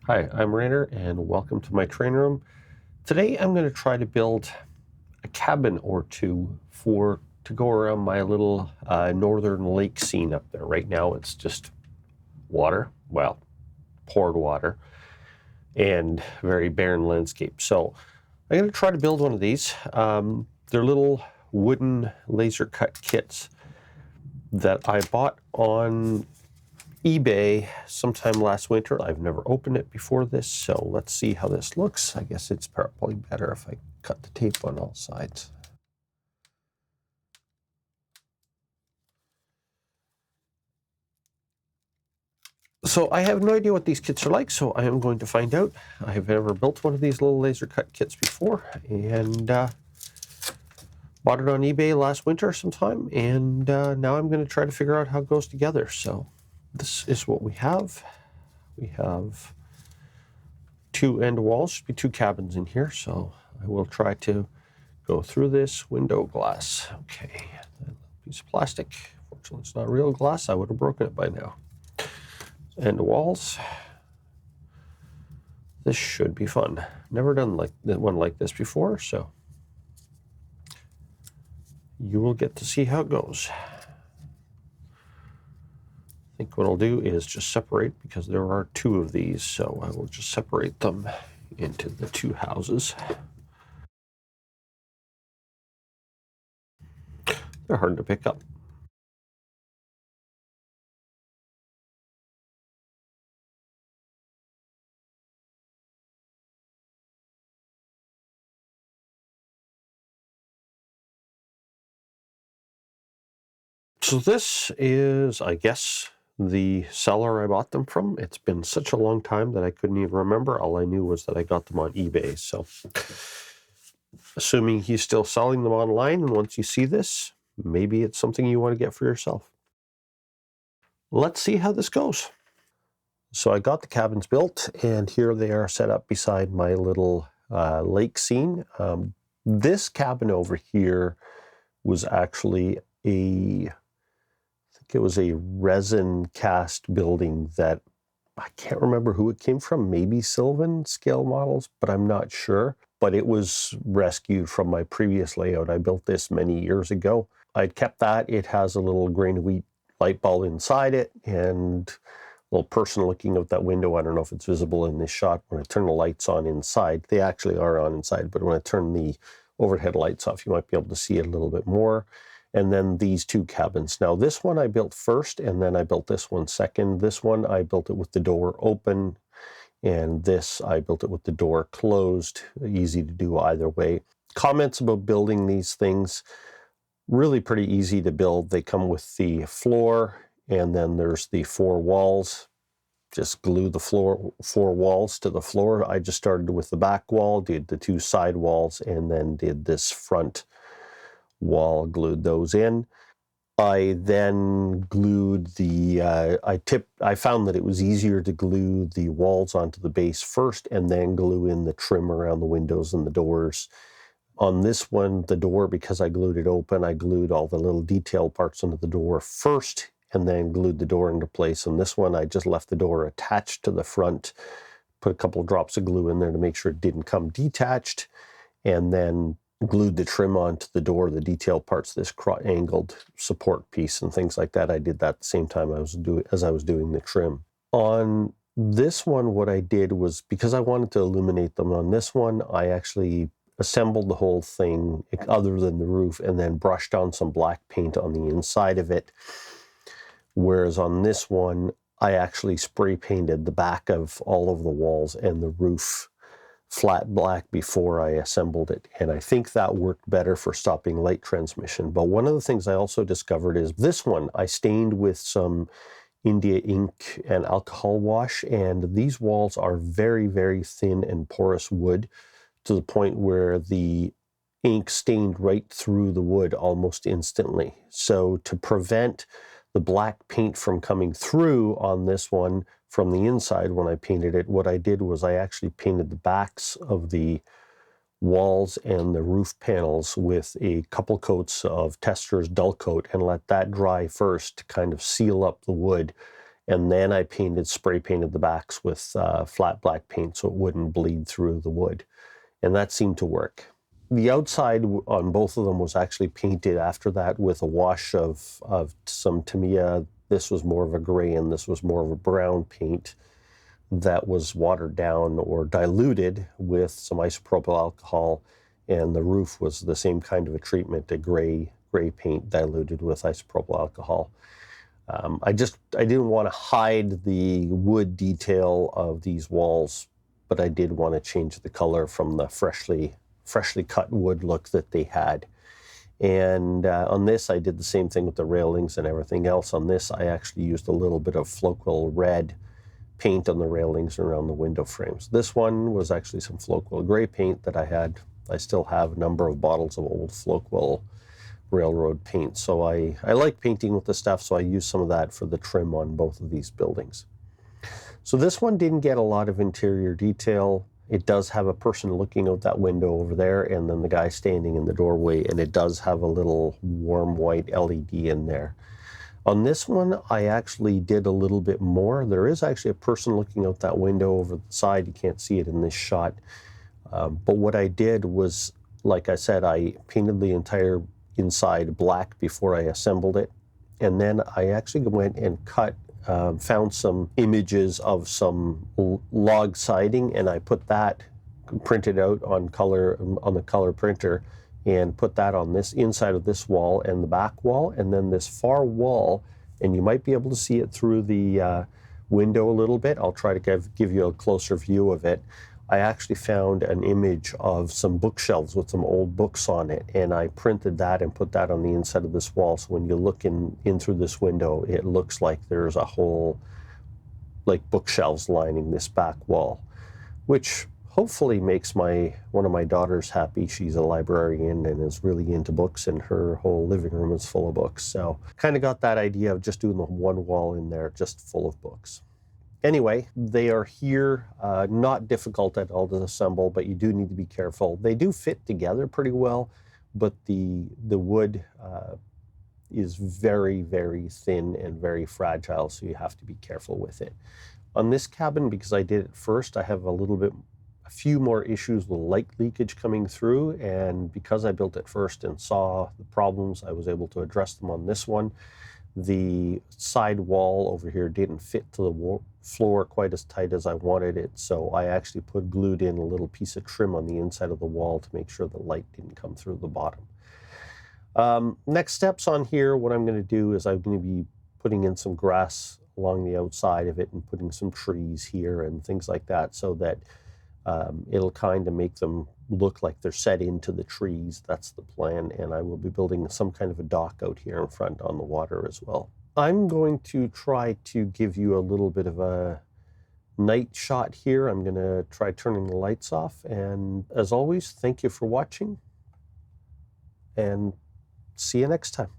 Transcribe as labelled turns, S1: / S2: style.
S1: Hi, I'm Rainer and welcome to my training room. Today I'm going to try to build a cabin or two to go around my little northern lake scene up there. Right now it's just water, well, poured water, and very barren landscape. So I'm going to try to build one of these. They're little wooden laser cut kits that I bought on eBay sometime last winter. I've never opened it before this, so let's see how this looks. I guess it's probably better if I cut the tape on all sides. So I have no idea what these kits are like, so I am going to find out. I have never built one of these little laser cut kits before, and bought it on eBay last winter sometime, and now I'm going to try to figure out how it goes together. So this is what we have. We have two end walls, should be two cabins in here, so I will try to go through this window glass. Okay, piece of plastic. Fortunately, it's not real glass. I would have broken it by now. End walls. This should be fun. Never done one like this before, so you will get to see how it goes. I think what I'll do is just separate, because there are two of these, so I will just separate them into the two houses. They're hard to pick up. So this is, I guess, the seller I bought them from. It's been such a long time that I couldn't even remember. All I knew was that I got them on eBay. So assuming he's still selling them online, and once you see this, maybe it's something you want to get for yourself. Let's see how this goes. So I got the cabins built, and here they are set up beside my little lake scene. This cabin over here was actually it was a resin cast building that I can't remember who it came from, maybe Sylvan Scale Models, but I'm not sure. But it was rescued from my previous layout. I built this many years ago. I'd kept that. It has a little grain of wheat light bulb inside it and a little person looking out that window. I don't know if it's visible in this shot. When I turn the lights on inside, they actually are on inside, but when I turn the overhead lights off, you might be able to see it a little bit more. And then these two cabins. Now this one I built first, and then I built this one second. This one I built it with the door open, and this I built it with the door closed. Easy to do either way. Comments about building these things: really pretty easy to build. They come with the floor, and then there's the four walls. Just glue the four walls to the floor. I just started with the back wall, did the two side walls, and then did this front wall, glued those in. I then glued the, I found that it was easier to glue the walls onto the base first and then glue in the trim around the windows and the doors. On this one, the door, because I glued it open, I glued all the little detail parts onto the door first and then glued the door into place. On this one, I just left the door attached to the front, put a couple of drops of glue in there to make sure it didn't come detached, and then glued the trim onto the door, the detail parts, this angled support piece and things like that. I did that at the same time as I was doing the trim. On this one, what I did was, because I wanted to illuminate them on this one, I actually assembled the whole thing other than the roof and then brushed on some black paint on the inside of it. Whereas on this one, I actually spray painted the back of all of the walls and the roof flat black before I assembled it. And I think that worked better for stopping light transmission. But one of the things I also discovered is this one I stained with some India ink and alcohol wash, and these walls are very, very thin and porous wood, to the point where the ink stained right through the wood almost instantly. So to prevent the black paint from coming through on this one from the inside when I painted it, what I did was I actually painted the backs of the walls and the roof panels with a couple coats of Tester's dull coat and let that dry first to kind of seal up the wood. And then I spray painted the backs with flat black paint so it wouldn't bleed through the wood. And that seemed to work. The outside on both of them was actually painted after that with a wash of some Tamiya. This was more of a gray and this was more of a brown paint that was watered down or diluted with some isopropyl alcohol. And the roof was the same kind of a treatment, a gray paint diluted with isopropyl alcohol. I didn't want to hide the wood detail of these walls, but I did want to change the color from the freshly cut wood look that they had. And on this, I did the same thing with the railings and everything else. On this, I actually used a little bit of Floquil red paint on the railings around the window frames. This one was actually some Floquil gray paint that I had. I still have a number of bottles of old Floquil railroad paint. So I like painting with the stuff, so I used some of that for the trim on both of these buildings. So this one didn't get a lot of interior detail. It does have a person looking out that window over there and then the guy standing in the doorway, and it does have a little warm white LED in there. On this one, I actually did a little bit more. There is actually a person looking out that window over the side. You can't see it in this shot. But what I did was, like I said, I painted the entire inside black before I assembled it. And then I actually went and found some images of some log siding, and I put that printed out on the color printer and put that on this inside of this wall and the back wall, and then this far wall, and you might be able to see it through the window a little bit. I'll try to give you a closer view of it. I actually found an image of some bookshelves with some old books on it, and I printed that and put that on the inside of this wall. So when you look in through this window, it looks like there's a whole, like, bookshelves lining this back wall, which hopefully makes one of my daughters happy. She's a librarian and is really into books, and her whole living room is full of books. So kind of got that idea of just doing the one wall in there just full of books. Anyway, they are here, not difficult at all to assemble, but you do need to be careful. They do fit together pretty well, but the wood is very, very thin and very fragile, so you have to be careful with it. On this cabin, because I did it first, I have a few more issues with light leakage coming through, and because I built it first and saw the problems, I was able to address them on this one. The side wall over here didn't fit to the floor quite as tight as I wanted it, so I actually glued in a little piece of trim on the inside of the wall to make sure the light didn't come through the bottom. Next steps on here, what I'm going to do is I'm going to be putting in some grass along the outside of it and putting some trees here and things like that, so that it'll kind of make them look like they're set into the trees. That's the plan, and I will be building some kind of a dock out here in front on the water as well. I'm going to try to give you a little bit of a night shot here. I'm going to try turning the lights off, and as always, thank you for watching, and see you next time.